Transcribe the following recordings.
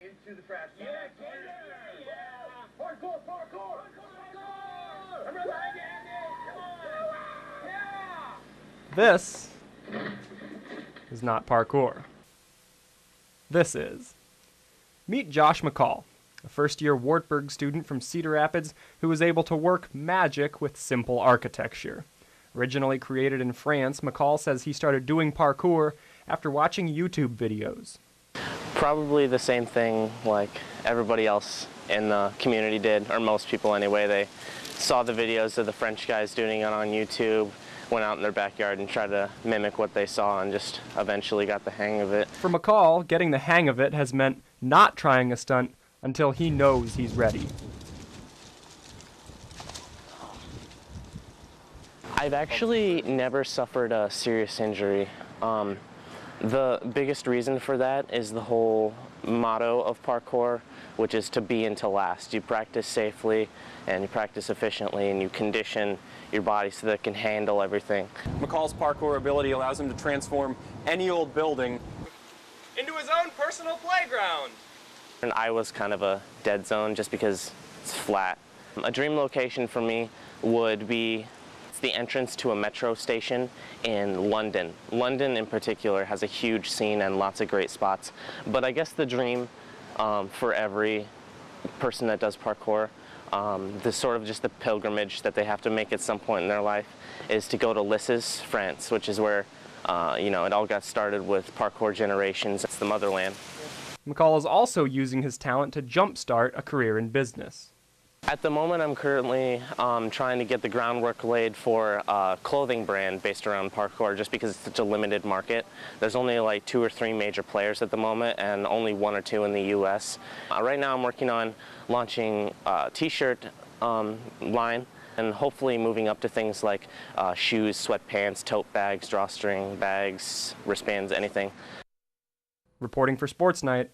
Into the trash. Yeah, yeah. Parkour, parkour, parkour. Come on. Yeah. This is not parkour. This is. Meet Josh McCall, a first-year Wartburg student from Cedar Rapids who was able to work magic with simple architecture. Originally created in France, McCall says he started doing parkour after watching YouTube videos. Probably the same thing like everybody else in the community did, or most people anyway. They saw the videos of the French guys doing it on YouTube, went out in their backyard and tried to mimic what they saw and just eventually got the hang of it. For McCall, getting the hang of it has meant not trying a stunt until he knows he's ready. I've actually never suffered a serious injury. The biggest reason for that is the whole motto of parkour, which is to be and to last. You practice safely and you practice efficiently and you condition your body so that it can handle everything. McCall's parkour ability allows him to transform any old building into his own personal playground. And I was kind of a dead zone just because it's flat. A dream location for me would be the entrance to a metro station in London. London in particular has a huge scene and lots of great spots. But I guess the dream for every person that does parkour, this sort of just the pilgrimage that they have to make at some point in their life, is to go to Lisses, France, which is where it all got started with Parkour Generations. It's the motherland. McCall is also using his talent to jumpstart a career in business. At the moment, I'm currently trying to get the groundwork laid for a clothing brand based around parkour, just because it's such a limited market. There's only like 2 or 3 major players at the moment, and only 1 or 2 in the U.S. Right now, I'm working on launching a t-shirt line, and hopefully moving up to things like shoes, sweatpants, tote bags, drawstring bags, wristbands, anything. Reporting for Sports Night,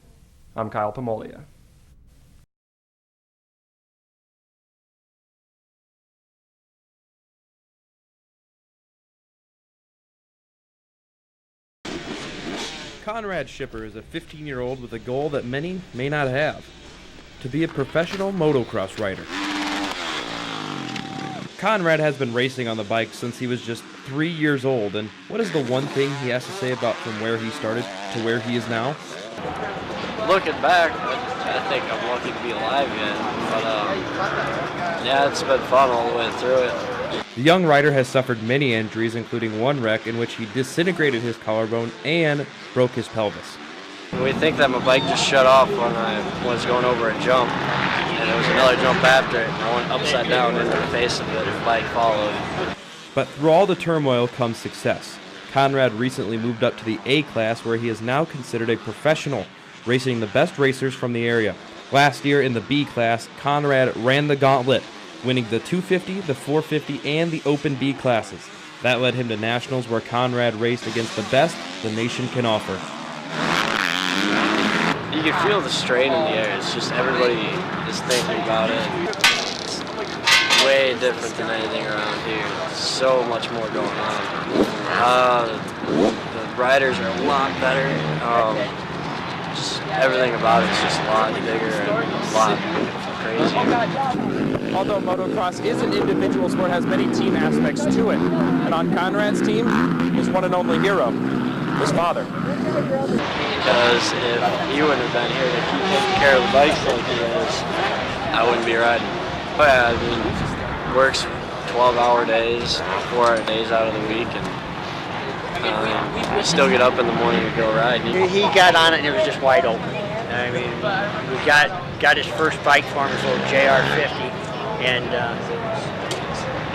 I'm Kyle Pomolia. Conrad Shipper is a 15-year-old with a goal that many may not have: to be a professional motocross rider. Conrad has been racing on the bike since he was just 3 years old, and what is the one thing he has to say about from where he started to where he is now? Looking back, I think I'm lucky to be alive yet, but yeah, it's been fun all the way through it. The young rider has suffered many injuries, including one wreck in which he disintegrated his collarbone and broke his pelvis. We think that my bike just shut off when I was going over a jump, and there was another jump after it, and I went upside down into the face of it, and the bike followed. But through all the turmoil comes success. Conrad recently moved up to the A class, where he is now considered a professional, racing the best racers from the area. Last year in the B class, Conrad ran the gauntlet, winning the 250, the 450, and the Open B classes. That led him to nationals, where Conrad raced against the best the nation can offer. You can feel the strain in the air. It's just everybody is thinking about it. It's way different than anything around here. There's so much more going on. The riders are a lot better. Just everything about it's just a lot bigger and a lot crazier. Although motocross is an individual sport, has many team aspects to it. And on Conrad's team is one and only hero, his father. Because if he wouldn't have been here to keep taking care of the bikes like he is, I wouldn't be riding. But yeah, I mean, works 12-hour days, 4-hour days out of the week, and we still get up in the morning to go ride. He got on it and it was just wide open. I mean, we got his first bike for him, his little JR50, and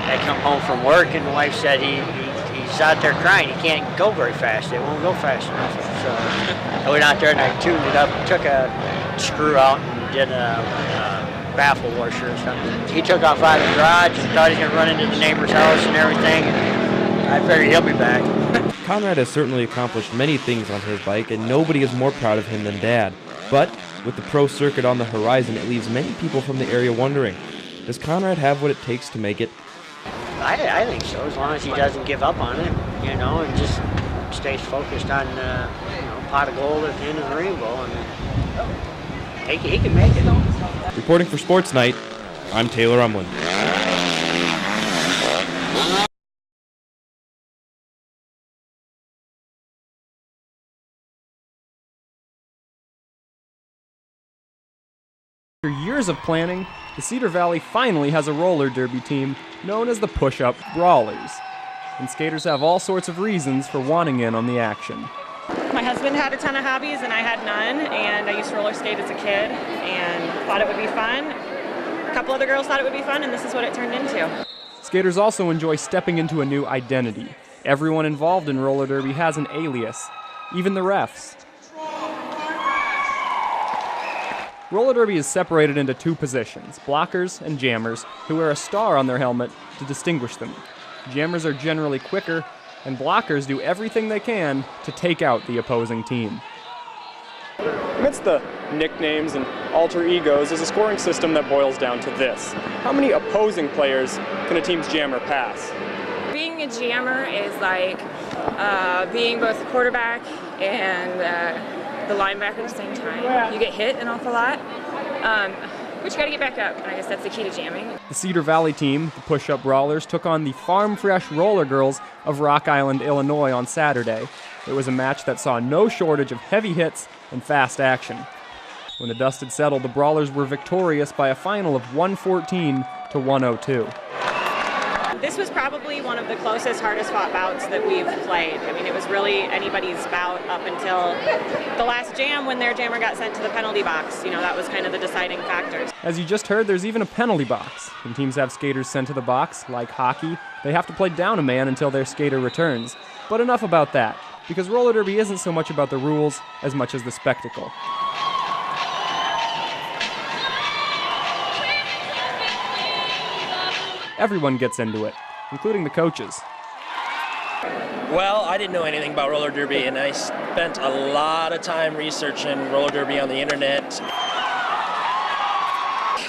I come home from work and the wife said he's out there crying. He can't go very fast. It won't go fast enough. So I went out there and I tuned it up, took a screw out and did a baffle washer or something. He took off out of the garage and thought he was going to run into the neighbor's house and everything. And I figured he'll be back. Conrad has certainly accomplished many things on his bike, and nobody is more proud of him than Dad. But with the pro circuit on the horizon, it leaves many people from the area wondering, does Conrad have what it takes to make it? I think so, as long as he doesn't give up on it, and just stays focused on, pot of gold at the end of the rainbow. I mean, He can make it. Reporting for Sports Night, I'm Taylor Umland. After years of planning, the Cedar Valley finally has a roller derby team known as the Push-Up Brawlers. And skaters have all sorts of reasons for wanting in on the action. My husband had a ton of hobbies and I had none, and I used to roller skate as a kid and thought it would be fun. A couple other girls thought it would be fun, and this is what it turned into. Skaters also enjoy stepping into a new identity. Everyone involved in roller derby has an alias, even the refs. Roller derby is separated into two positions, blockers and jammers, who wear a star on their helmet to distinguish them. Jammers are generally quicker, and blockers do everything they can to take out the opposing team. Amidst the nicknames and alter egos is a scoring system that boils down to this. How many opposing players can a team's jammer pass? Being a jammer is like being both the quarterback and the linebacker at the same time. You get hit an awful lot, but you got to get back up, and I guess that's the key to jamming. The Cedar Valley team, the Push-Up Brawlers, took on the Farm Fresh Roller Girls of Rock Island, Illinois on Saturday. It was a match that saw no shortage of heavy hits and fast action. When the dust had settled, the Brawlers were victorious by a final of 114 to 102. This was probably one of the closest, hardest fought bouts that we've played. I mean, it was really anybody's bout up until the last jam when their jammer got sent to the penalty box. You know, that was kind of the deciding factors. As you just heard, there's even a penalty box. When teams have skaters sent to the box, like hockey, they have to play down a man until their skater returns. But enough about that, because roller derby isn't so much about the rules as much as the spectacle. Everyone gets into it, including the coaches. Well, I didn't know anything about roller derby, and I spent a lot of time researching roller derby on the internet.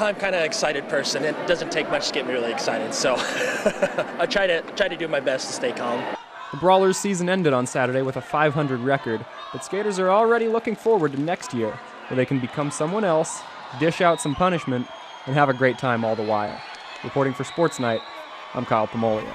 I'm kind of an excited person. It doesn't take much to get me really excited, so I try to do my best to stay calm. The Brawlers' season ended on Saturday with a 500 record, but skaters are already looking forward to next year, where they can become someone else, dish out some punishment, and have a great time all the while. Reporting for Sports Night, I'm Kyle Pomolia.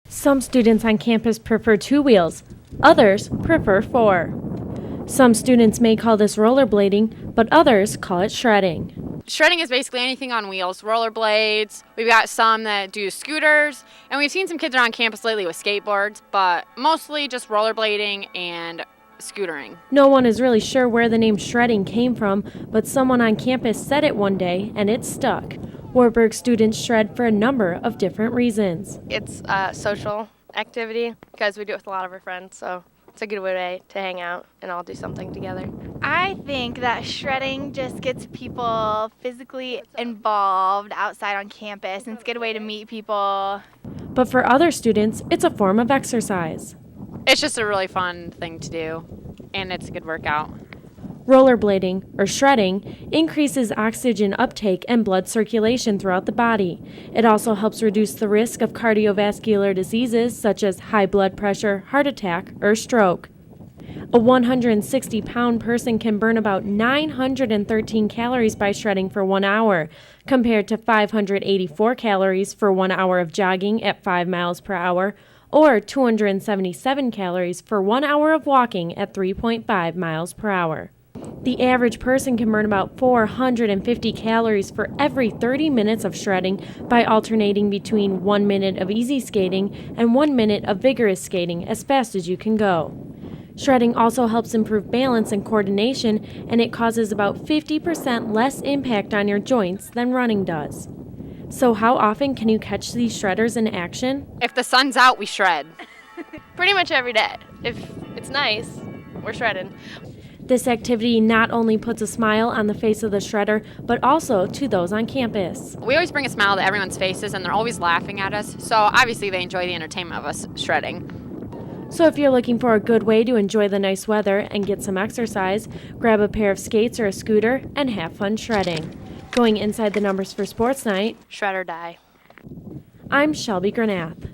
Some students on campus prefer 2 wheels, others prefer 4. Some students may call this rollerblading, but others call it shredding. Shredding is basically anything on wheels, rollerblades. We've got some that do scooters, and we've seen some kids around campus lately with skateboards, but mostly just rollerblading and scootering. No one is really sure where the name shredding came from, but someone on campus said it one day, and it stuck. Wartburg students shred for a number of different reasons. It's a social activity because we do it with a lot of our friends, so it's a good way to hang out and all do something together. I think that shredding just gets people physically involved outside on campus, and it's a good way to meet people. But for other students, it's a form of exercise. It's just a really fun thing to do, and it's a good workout. Rollerblading, or shredding, increases oxygen uptake and blood circulation throughout the body. It also helps reduce the risk of cardiovascular diseases such as high blood pressure, heart attack, or stroke. A 160-pound person can burn about 913 calories by shredding for 1 hour, compared to 584 calories for 1 hour of jogging at 5 miles per hour, or 277 calories for 1 hour of walking at 3.5 miles per hour. The average person can burn about 450 calories for every 30 minutes of shredding by alternating between 1 minute of easy skating and 1 minute of vigorous skating as fast as you can go. Shredding also helps improve balance and coordination, and it causes about 50% less impact on your joints than running does. So how often can you catch these shredders in action? If the sun's out, we shred. Pretty much every day. If it's nice, we're shredding. This activity not only puts a smile on the face of the shredder, but also to those on campus. We always bring a smile to everyone's faces, and they're always laughing at us, so obviously they enjoy the entertainment of us shredding. So if you're looking for a good way to enjoy the nice weather and get some exercise, grab a pair of skates or a scooter and have fun shredding. Going inside the numbers for Sports Night, Shred or die. I'm Shelby Granath.